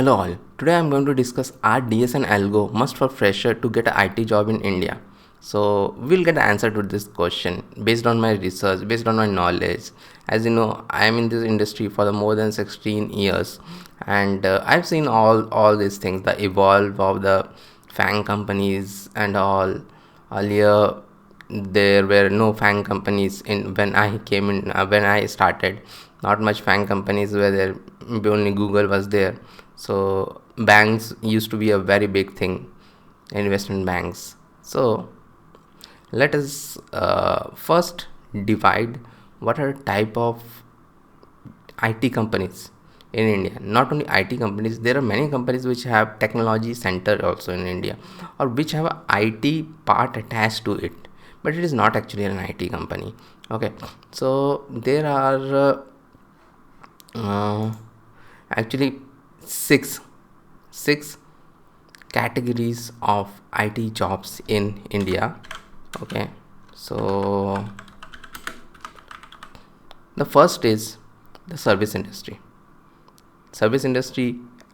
Hello all. Today I'm going to discuss are DS and Algo must for fresher to get an IT job in India. So we'll get the answer to this question based on my research, based on my knowledge. As you know, I am in this industry for the more than 16 years, and I've seen all these things, the evolve of the FANG companies and all. Earlier, there were no FANG companies in when I came in when I started. Not much FANG companies were there. Only Google was there. So banks used to be a very big thing, investment banks. So let us first divide what are type of IT companies in India. Not only IT companies, there are many companies which have technology center also in India, or which have a IT part attached to it, but it is not actually an IT company. Okay, so there are actually six six categories of IT jobs in India. Okay, so the first is the service industry,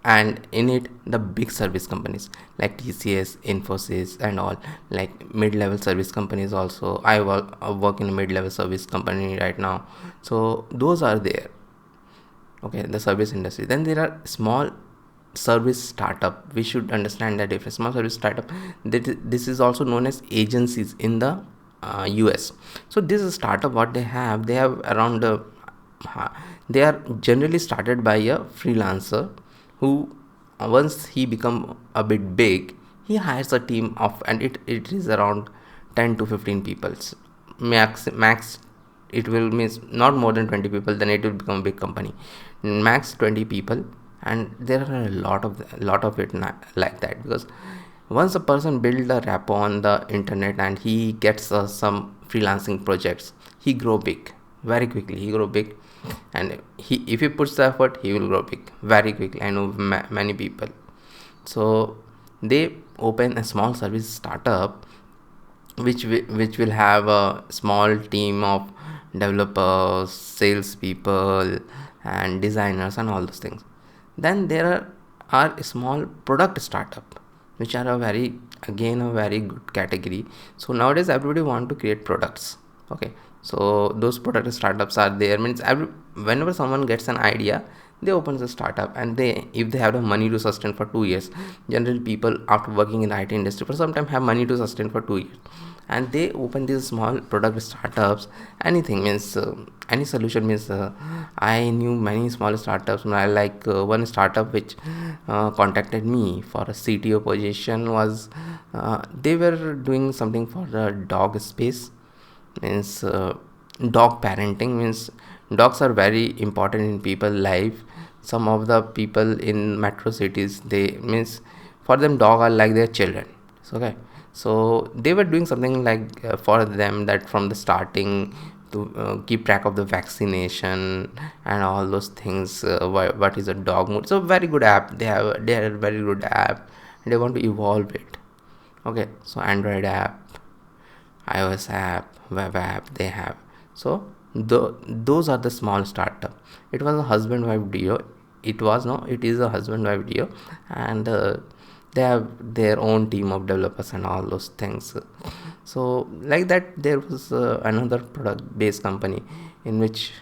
and in it the big service companies like TCS, Infosys and all, like mid-level service companies also. I work in a mid-level service company right now, so those are there. Okay, the service industry. Then there are small service startup. We should understand the difference. Small service startup, this is also known as agencies in the US. So this is a startup. What they have around they are generally started by a freelancer who once he become a bit big, he hires a team of, and it is around 10 to 15 people max. It will means not more than 20 people, then it will become a big company. Max 20 people, and there are a lot of it like that, because once a person build a rapport on the internet and he gets some freelancing projects, he grow big very quickly. He grow big, and he if he puts the effort, he will grow big very quickly. I know many people. So they open a small service startup which will have a small team of developers, salespeople, and designers, and all those things. Then are small product startup, which are a very good category. So nowadays everybody want to create products. Okay, so those product startups are there. Means whenever someone gets an idea, they open a startup, and if they have the money to sustain for 2 years. Generally, people after working in the IT industry for some time have money to sustain for 2 years, and they open these small product startups. Anything means any solution means I knew many small startups. I like one startup which contacted me for a CTO position. Was they were doing something for the dog space. Means dog parenting. Means dogs are very important in people life. Some of the people in metro cities, they means for them dog are like their children. Okay, so they were doing something like for them, that from the starting to keep track of the vaccination and all those things. What is a dog mood? So very good app. They have a very good app, and they want to evolve it. Okay, so Android app, iOS app, web app they have. So those are the small startup. It was a husband wife duo. It is a husband wife duo, and they have their own team of developers and all those things. So like that, there was another product based company in which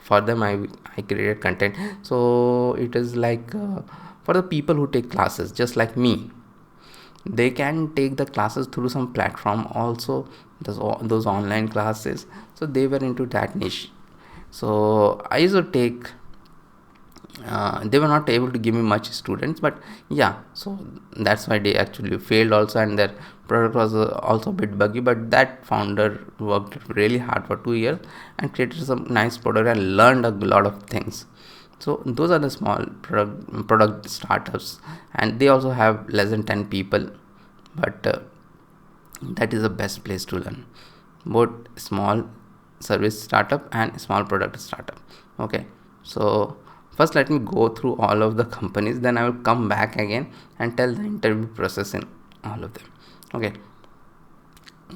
for them I created content. So it is like for the people who take classes just like me. They can take the classes through some platform also, those online classes. So they were into that niche. So I used to take they were not able to give me much students, but yeah, so that's why they actually failed also, and their product was also a bit buggy. But that founder worked really hard for 2 years and created some nice product and learned a lot of things. So those are the small product startups, and they also have less than 10 people, but that is the best place to learn, both small service startup and small product startup. Okay, so first let me go through all of the companies, then I will come back again and tell the interview process in all of them. Okay,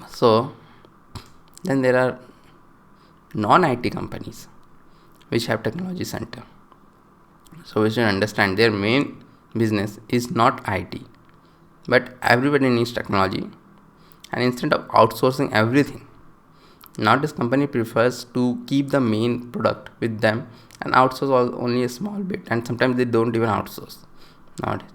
so then there are non-IT companies which have technology center. So we should understand their main business is not IT, but everybody needs technology. And instead of outsourcing everything, now this company prefers to keep the main product with them and outsource only a small bit. And sometimes they don't even outsource nowadays,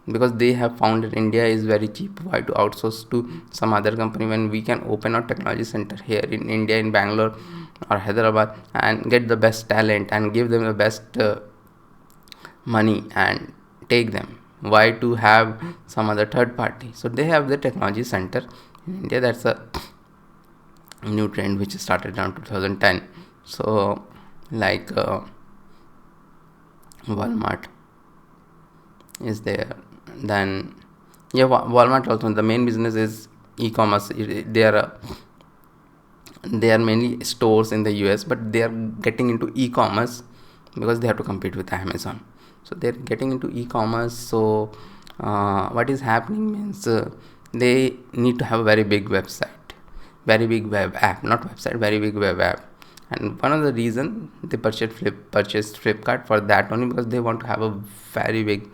because they have found that India is very cheap. Why to outsource to some other company when we can open a technology center here in India, in Bangalore or Hyderabad, and get the best talent and give them the best money and take them? Why to have some other third party? So they have the technology center in India. That's a new trend which started around 2010. So like Walmart is there. Then Walmart also, the main business is e-commerce. They are mainly stores in the US, but they are getting into e-commerce because they have to compete with Amazon. So they're getting into e-commerce. So what is happening means they need to have a very big website, very big web app, not website, very big web app. And one of the reason they purchased FlipKart for that only, because they want to have a very big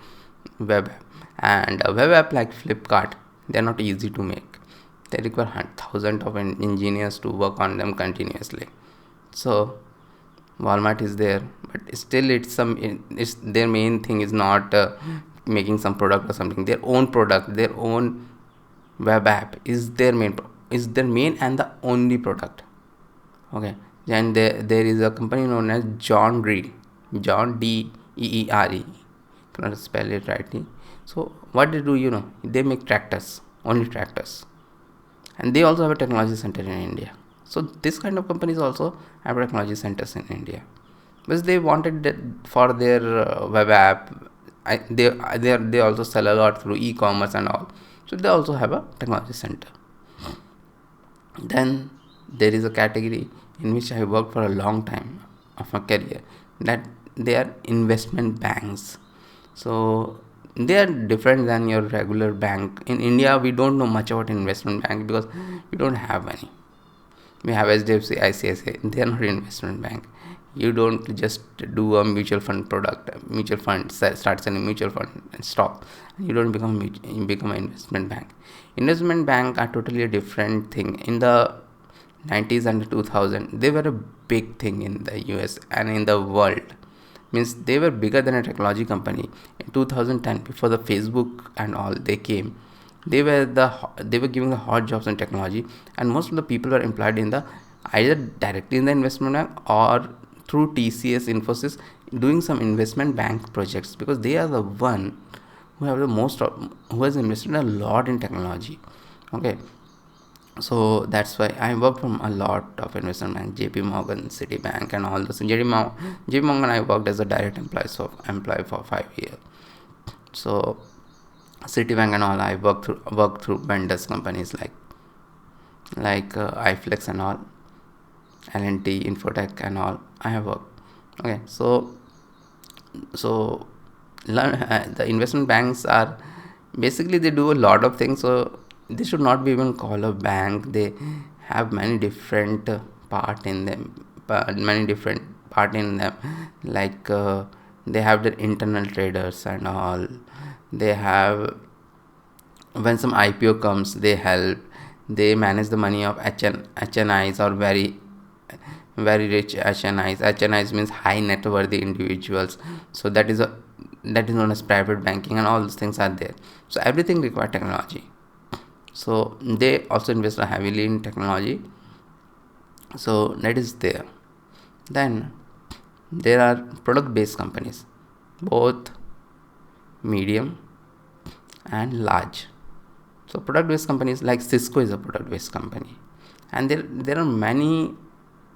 web app. And a web app like FlipKart, they're not easy to make. They require thousands of engineers to work on them continuously. So Walmart is there, but still it's their main thing is not making some product or something. Their own product, their own web app is their main and the only product. Okay. Then there is a company known as John Deere, Deere. Cannot spell it rightly. So what they do, they make tractors, only tractors, and they also have a technology center in India. So this kind of companies also have technology centers in India, because they wanted that for their web app. They also sell a lot through e-commerce and all. So they also have a technology center. Then there is a category in which I worked for a long time of my career, that they are investment banks. So they are different than your regular bank. In India, we don't know much about investment bank because we don't have any. We have HDFC, ICICI. They are not investment bank. You don't just do a mutual fund product. Mutual fund, start selling mutual fund and stop. You don't become an investment bank. Investment bank are totally a different thing. In the 90s and 2000, they were a big thing in the US and in the world. Means they were bigger than a technology company. In 2010, before the Facebook and all they came, they were giving the hot jobs in technology, and most of the people were employed in the either directly in the investment bank or through TCS, Infosys, doing some investment bank projects, because they are the one who have who has invested a lot in technology. Okay. So that's why I worked from a lot of investment bank, JP Morgan, Citibank, and all those. JP Morgan, I worked as a direct employee for 5 years. So Citibank and all, I worked through vendors companies like iFlex and all, L&T, Infotech and all. I have worked. Okay, so the investment banks are basically, they do a lot of things. So they should not be even called a bank. They have many different part in them. Like they have their internal traders and all. They have, when some IPO comes, they help. They manage the money of HNIs, or very rich HNIs. HNIs means high net worthy individuals. So that is known as private banking, and all those things are there. So everything requires technology. So they also invest heavily in technology. So that is there. Then there are product-based companies, both medium and large. So product-based companies like Cisco is a product-based company, and there are many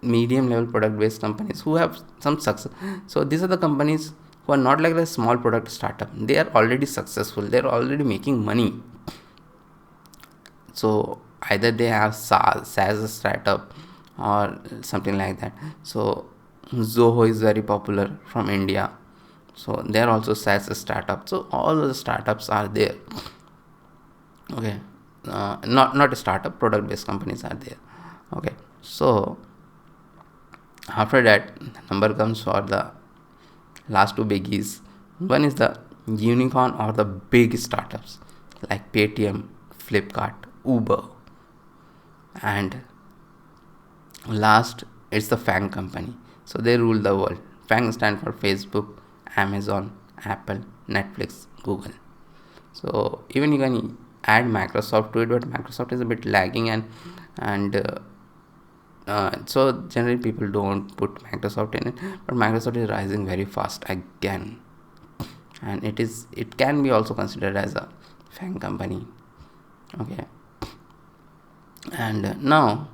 medium-level product-based companies who have some success. So these are the companies who are not like a small product startup. They are already successful. They are already making money. So either they have SaaS startup or something like that. So Zoho is very popular from India. So they are also SaaS startup. So all the startups are there. Okay, not a startup, product-based companies are there. Okay, so after that, the number comes for the last two biggies. One is the unicorn or the big startups like Paytm, FlipKart, Uber, and last it's the FANG company. So they rule the world. FANG stand for Facebook, Amazon, Apple, Netflix, Google. So even you can add Microsoft to it, but Microsoft is a bit lagging, and so generally people don't put Microsoft in it, but Microsoft is rising very fast again, and it can be also considered as a FANG company. Okay, and now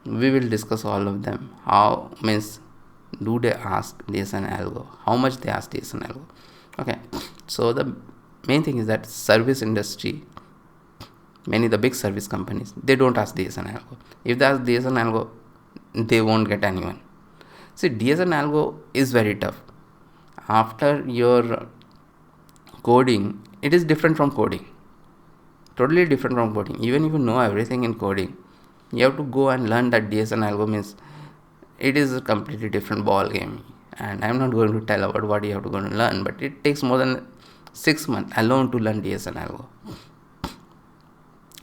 we will discuss all of them. How means do they ask this and algo? How much they ask this and algo? Okay, so the main thing is that service industry, many the big service companies, they don't ask DS and algo. If they ask DS and algo, they won't get anyone. See, DS and algo is very tough. After your coding, it is different from coding. Totally different from coding. Even if you know everything in coding, you have to go and learn that DS and algo means it is a completely different ball game. And I'm not going to tell about what you have to go and learn, but it takes more than 6 months alone to learn DS and algo.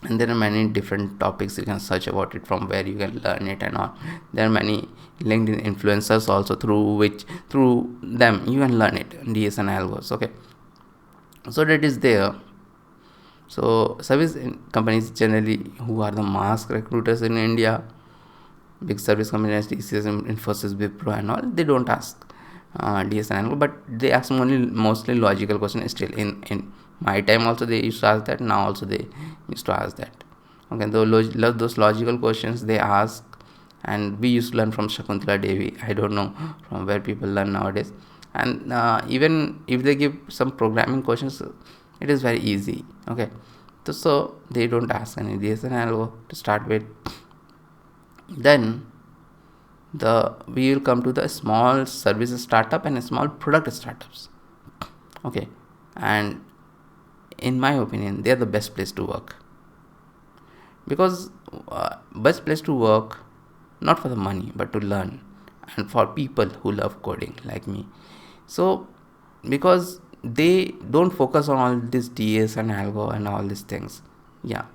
And there are many different topics you can search about it, from where you can learn it and all. There are many LinkedIn influencers also through them you can learn it, DS and algos. Okay, so that is there. So service companies generally, who are the mass recruiters in India, big service companies, TCS, Infosys, Wipro and all, they don't ask DS and algo, but they ask mostly logical questions. Still in my time also they used to ask that, now also they used to ask that. Okay, those logical questions they ask, and we used to learn from Shakuntala Devi. I don't know from where people learn nowadays. And even if they give some programming questions, it is very easy. Okay, so they don't ask any DS and algo to start with. Then we will come to the small service startup and small product startups. Okay, and in my opinion, they are the best place to work, because best place to work, not for the money but to learn, and for people who love coding like me. So because they don't focus on all this DS and algo and all these things. Yeah,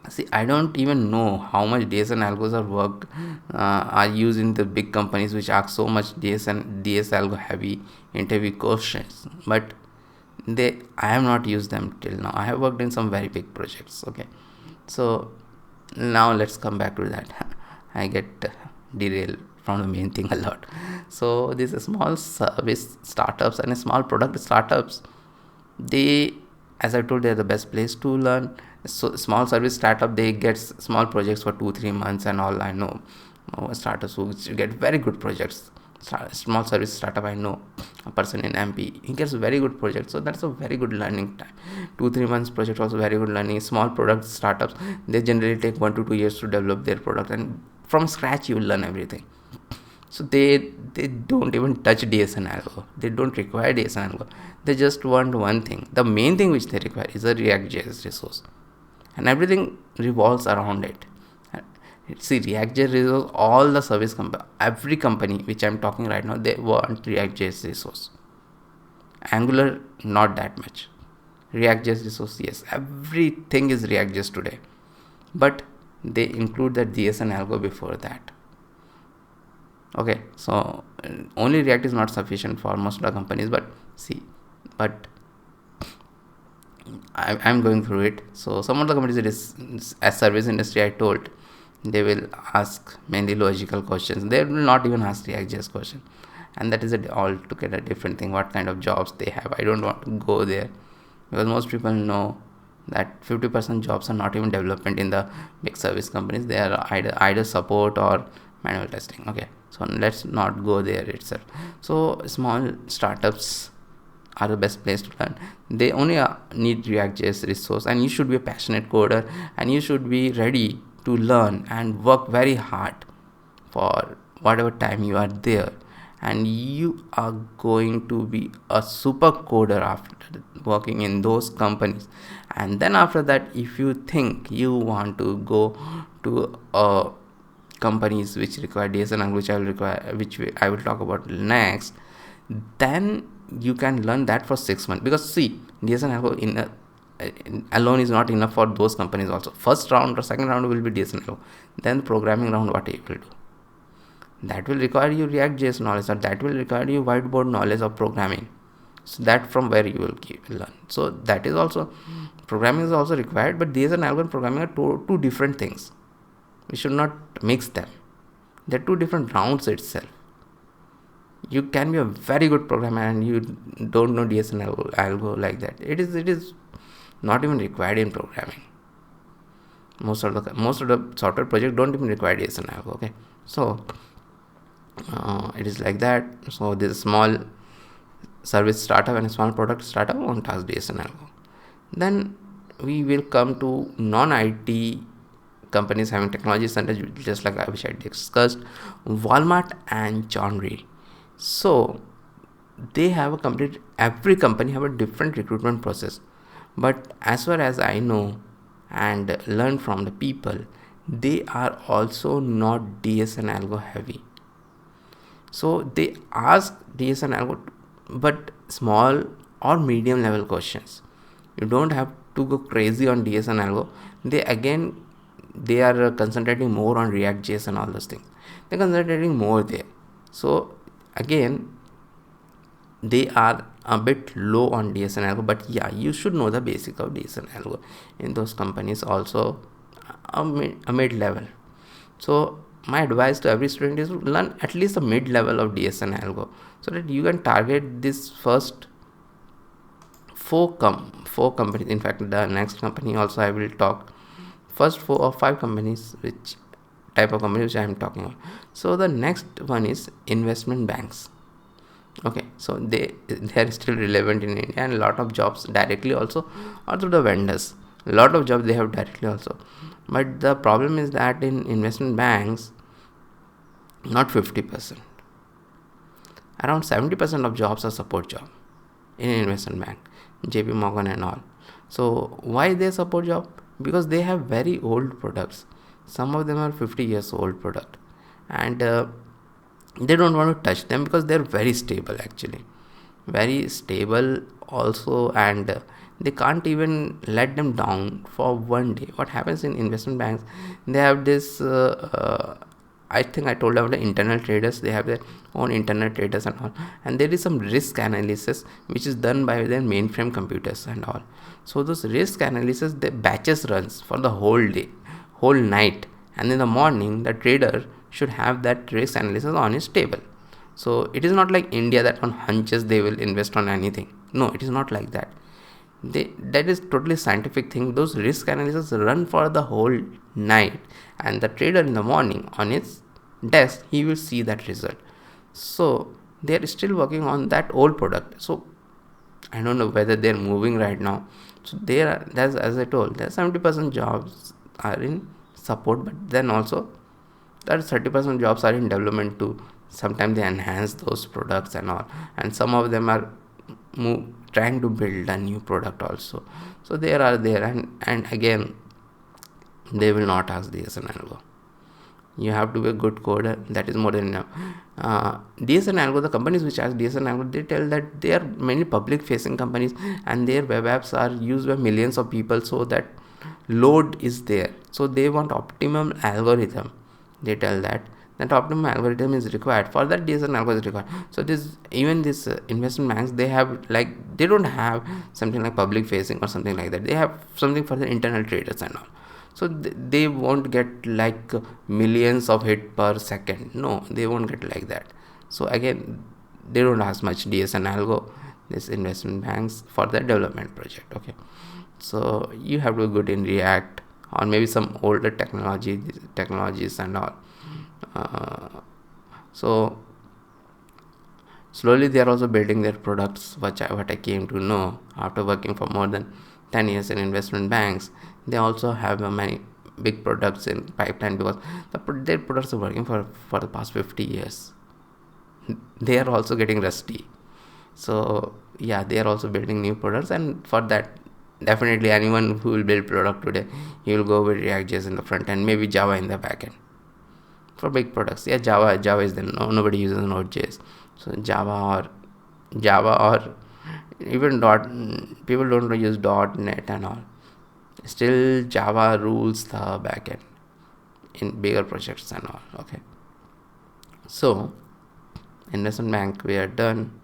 see, I don't even know how much DS and algos are used in the big companies which ask so much DS algo heavy interview questions, but I have not used them till now. I have worked in some very big projects. Okay, so now let's come back to that. I get derailed from the main thing a lot. So these small service startups and small product startups, they, as I told, they're the best place to learn. So small service startup, they get small projects for 2-3 months and all. I know startups who get very good projects. Small service startup, I know a person in MP, he gets very good projects, so that's a very good learning time. 2-3 months project also very good learning. Small product startups, they generally take 1 to 2 years to develop their product, and from scratch you will learn everything. So they don't even touch DS and algo. They don't require DS and algo. They just want one thing. The main thing which they require is a React.js resource, and everything revolves around it. See, React.js resource, all the service every company which I'm talking right now, they want React.js resource. Angular, not that much. React.js resource, yes, everything is React.js today, but they include that DS and algo before that. Okay, so only React is not sufficient for most of the companies, but I'm going through it. So some of the companies, it is as service industry, I told, they will ask mainly logical questions. They will not even ask React.js question, and that is altogether different thing. What kind of jobs they have, I don't want to go there, because most people know that 50% jobs are not even development in the big service companies. They are either support or manual testing. Okay, so let's not go there itself. So small startups are the best place to learn. They only need React.js resource, and you should be a passionate coder, and you should be ready to learn and work very hard for whatever time you are there, and you are going to be a super coder after working in those companies. And then after that, if you think you want to go to companies which require DS and which I will talk about next, then you can learn that for 6 months. Because see, DS and Algo alone is not enough for those companies also. First round or second round will be DS and Algo. Then programming round, what you will do? That will require you React.js knowledge, or that will require you whiteboard knowledge of programming. So that from where you will learn. So that is also, programming is also required, but DS and Algo and programming are two different things. We should not mix them. They're two different rounds itself. You can be a very good programmer and you don't know DS and Algo like that. It is not even required in programming. Most of the software projects don't even require DS and Algo. Okay, so it is like that. So this small service startup and a small product startup won't ask DS and Algo. Then we will come to non-IT companies having technology centers, just like which I discussed, Walmart and John Deere. So they have every company have a different recruitment process, but as far as I know and learn from the people, they are also not DS and Algo heavy. So they ask DS and Algo, but small or medium level questions. You don't have to go crazy on DS and Algo. They are concentrating more on React.js and all those things. They're concentrating more there. So again, they are a bit low on DS and Algo, but yeah, you should know the basic of DS and Algo in those companies also, a mid level. So my advice to every student is to learn at least a mid level of DS and Algo, so that you can target this first four companies. In fact, the next company also I will talk. First 4 or 5 companies, which type of companies I am talking about. So the next one is investment banks. Okay, so they are still relevant in India, and a lot of jobs directly also, or through the vendors. A lot of jobs they have directly also. But the problem is that in investment banks, not 50%. Around 70% of jobs are support job in an investment bank, JP Morgan and all. So why they support job? Because they have very old products. Some of them are 50 years old product, and they don't want to touch them because they're very stable, actually very stable also, and they can't even let them down for one day. What happens in investment banks, they have this I think I told about the internal traders. They have their own internal traders and all, and there is some risk analysis which is done by their mainframe computers and all. So those risk analysis, the batches runs for the whole day, whole night, and in the morning the trader should have that risk analysis on his table. So it is not like India that on hunches they will invest on anything. No, it is not like that. That is totally scientific thing. Those risk analysis run for the whole night, and the trader in the morning on his desk he will see that result. So they are still working on that old product. So I don't know whether they are moving right now. So there's, as I told, there are 70% jobs are in support, but then also there are 30% jobs are in development too. Sometimes they enhance those products and all, and some of them are trying to build a new product also. So there, and again, they will not ask DS and Algo. You have to be a good coder. That is more than enough. DS and Algo, the companies which ask DS and Algo, they tell that they are mainly public facing companies, and their web apps are used by millions of people, so that load is there. So they want optimum algorithm. They tell that optimum algorithm is required. For that, DS and Algo is required. So this investment banks, they don't have something like public facing or something like that. They have something for the internal traders and all. So they won't get like millions of hit per second. No, they won't get like that. So again, they don't ask much DS and Algo, this investment banks, for the development project. Okay, so you have to be good in React or maybe some older technologies and all. So slowly they are also building their products, what I came to know after working for more than 10 years in investment banks. They also have many big products in pipeline, because their products are working for the past 50 years. They are also getting rusty. So yeah, they are also building new products, and for that, definitely anyone who will build product today, he will go with React.js in the front end, maybe Java in the back end. For big products, yeah, Java is there. Nobody uses Node.js, so Java or Java or even people don't use .NET and all. Still Java rules the backend in bigger projects and all. Okay, so investment bank we are done.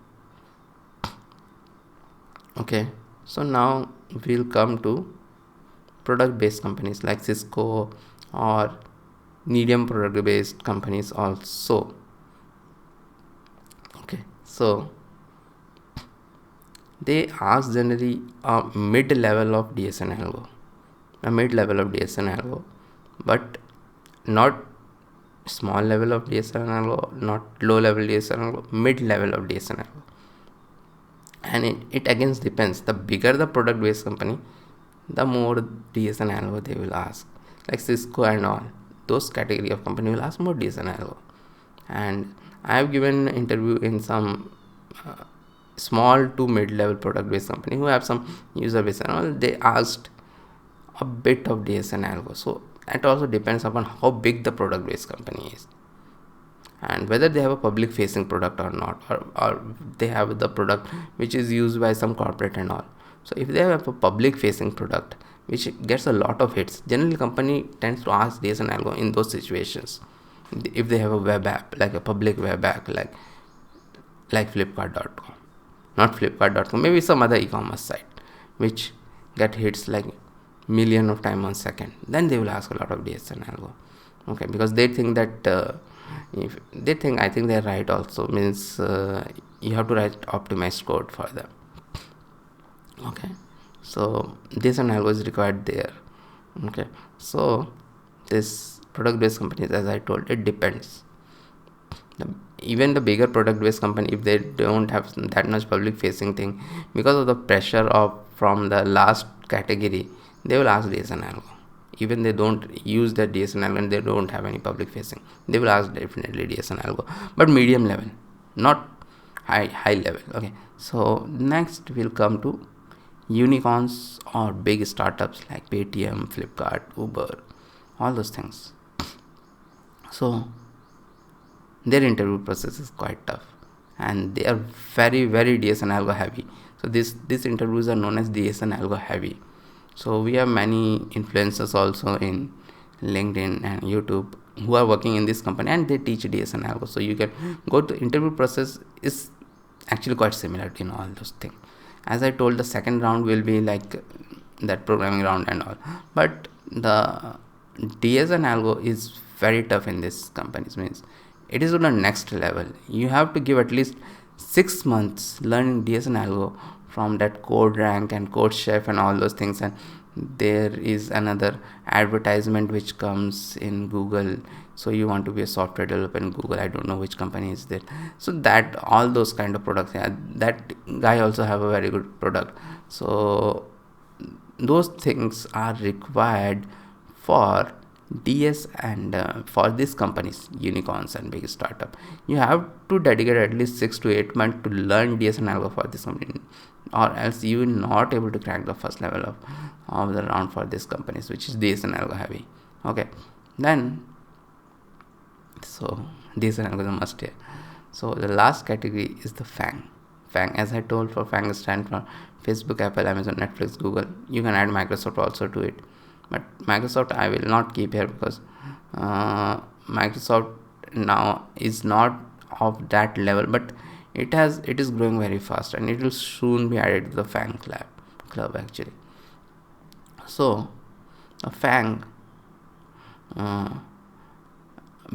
Okay, so now we'll come to product based companies like Cisco or medium product based companies also. Okay, so they ask generally a mid level of DSN algo, but not small level of DSN algo, not low level DSN algo, mid level of DSN algo. And it again depends. The bigger the product based company, the more DSN algo they will ask. Like Cisco and all, those category of company will ask more DSN algo. And I have given an interview in some small to mid level product based company who have some user base and all. They asked a bit of DSN algo. So it also depends upon how big the product based company is and whether they have a public facing product or not, or they have the product which is used by some corporate and all. So if they have a public facing product which gets a lot of hits, generally company tends to ask DSN algo in those situations. If they have a web app, like a public web app, like FlipKart.com, not FlipKart.com, maybe some other e-commerce site which get hits like million of time on second, then they will ask a lot of DSN algo. Okay, because they think that if they think, I think they're right also, means you have to write optimized code for them. Okay, so DSN algo is required there. Okay, so this product based companies, as I told, it depends. Even the bigger product based company, if they don't have that much public facing thing, because of the pressure of from the last category, they will ask DSN algo. Even they don't use that DSN algo and they don't have any public facing, they will ask definitely DSN algo, but medium level, not high level. Okay, so next we'll come to unicorns or big startups like Paytm, FlipKart, Uber, all those things. So their interview process is quite tough and they are very DSN algo heavy. So these interviews are known as DSN algo heavy. So we have many influencers also in LinkedIn and YouTube who are working in this company and they teach DSN algo. So you can go to interview process is actually quite similar in all those things. As I told, the second round will be like that programming round and all, but the DSN algo is very tough in this companies. Means it is on the next level. You have to give at least 6 months learning DSN algo from that code rank and code chef and all those things. And there is another advertisement which comes in Google. So you want to be a software developer in Google, I don't know which company is there. So that all those kind of products, yeah, that guy also have a very good product. So those things are required for DS and for these companies, unicorns and big startup. You have to dedicate at least 6 to 8 months to learn DS and Algo for this company, or else you will not able to crack the first level of the round for these companies, which is DS and Algo heavy. Okay, then so DS and Algo is a must here. So the last category is the FANG. FANG, as I told, for FANG stands for Facebook, Apple, Amazon, Netflix, Google. You can add Microsoft also to it, but Microsoft I will not keep here because Microsoft now is not of that level, but it is growing very fast and it will soon be added to the FANG club actually. So a FANG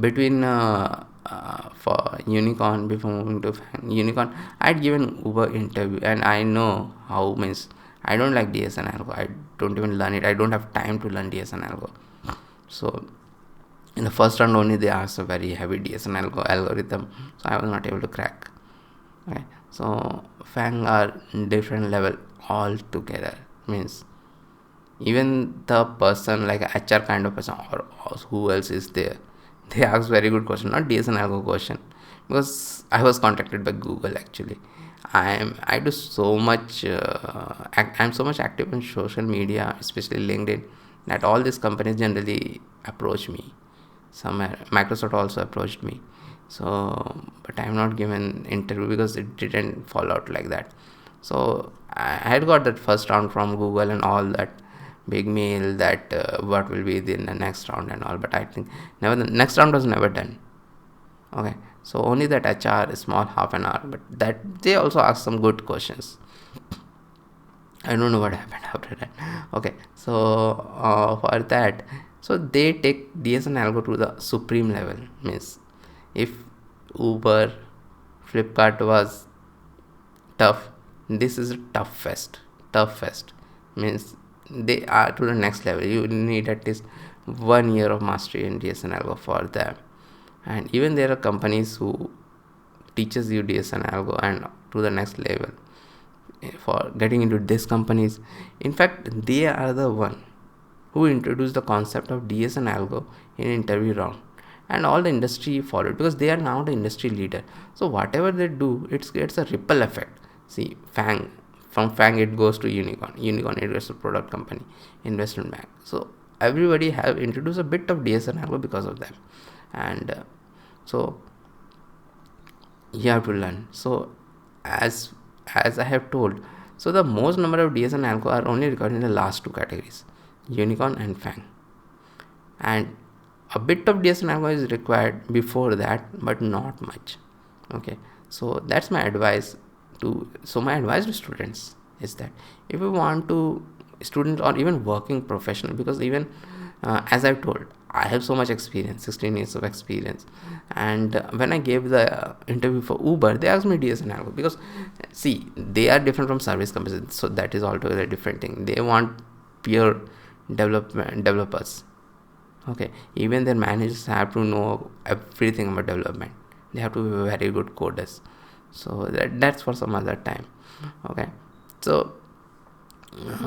between for unicorn, before moving to FANG, unicorn, I'd given Uber interview and I know how, means I don't like DS and Algo. I don't even learn it. I don't have time to learn DS and Algo. So in the first round only they asked a very heavy DS and Algo algorithm, so I was not able to crack. Okay, so FANG are different level altogether. Means even the person like HR kind of person or who else is there, they ask very good question, not DS and Algo question, because I was contacted by Google actually. I do so much I'm so much active in social media, especially LinkedIn, that all these companies generally approach me. Somewhere Microsoft also approached me, So but I have not given interview because it didn't fall out like that. So I had got that first round from Google and all that big mail that what will be in the next round and all, but I think never, the next round was never done. Okay, so only that HR small half an hour, but that they also asked some good questions. I don't know what happened after that. Okay, so for that, so they take DS and Algo to the supreme level. Means if Uber, FlipKart was tough, this is a tough fest. Means they are to the next level. You need at least 1 year of mastery in DS and Algo for them. And even there are companies who teaches you DS and Algo and to the next level for getting into these companies. In fact, they are the one who introduced the concept of DS and Algo in interview round, and all the industry followed because they are now the industry leader. So whatever they do, it gets a ripple effect. See, FANG, from FANG it goes to Unicorn it goes to product company, investment bank. So everybody have introduced a bit of DS and Algo because of them. And so you have to learn. So as I have told, so the most number of DS and Algo are only recorded in the last two categories, Unicorn and FANG. And a bit of DS and Algo is required before that, but not much. Okay, so that's my advice to. So my advice to students is that if you want to, students or even working professional, because even as I've told, I have so much experience, 16 years of experience. And when I gave the interview for Uber, they asked me DS and Algo because, see, they are different from service companies. So that is altogether a different thing. They want pure developers. Okay, even their managers have to know everything about development. They have to be very good coders. So that's for some other time. Okay, so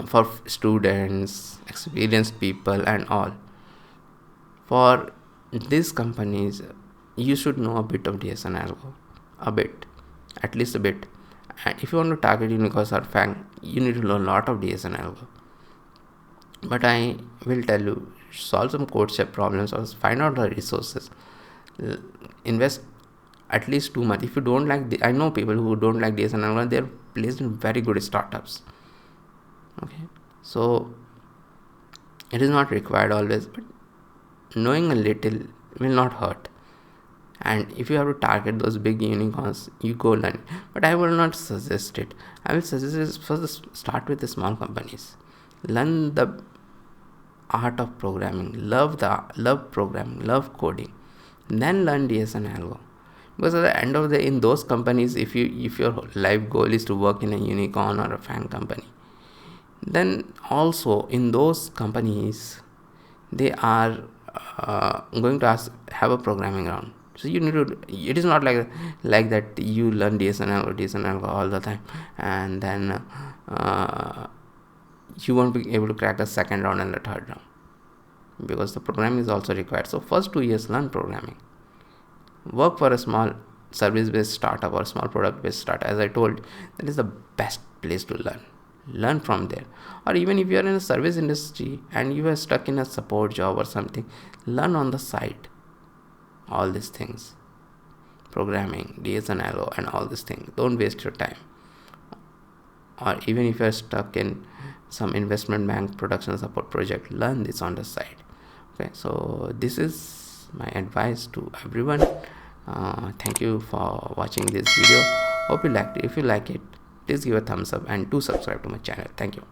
for students, experienced people, and all, for these companies, you should know a bit of DS and Algo, a bit, at least a bit. And if you want to target unicorns or FANG, you need to learn a lot of DS and Algo. But I will tell you, solve some code step problems or find out the resources. Invest at least 2 months. If you don't like, I know people who don't like DS and Algo, they're placed in very good startups. Okay, so it is not required always, but knowing a little will not hurt. And if you have to target those big unicorns, you go learn. But I will not suggest it. I will suggest it first, start with the small companies. Learn the art of programming. Love programming. Love coding. Then learn DS and Algo. Because at the end of the day, in those companies, if your life goal is to work in a unicorn or a FANG company, then also in those companies, they are going to have a programming round. So you need to, it is not like that you learn DS and Algo all the time and then you won't be able to crack the second round and the third round, because the programming is also required. So first 2 years learn programming. Work for a small service-based startup or small product-based startup. As I told, that is the best place to learn from there. Or even if you are in a service industry and you are stuck in a support job or something, learn on the side all these things, programming, DS and Algo and all these things. Don't waste your time. Or even if you are stuck in some investment bank production support project, learn this on the side. Okay, so this is my advice to everyone. Thank you for watching this video. Hope you liked it. If you like it, please give a thumbs up and do subscribe to my channel. Thank you.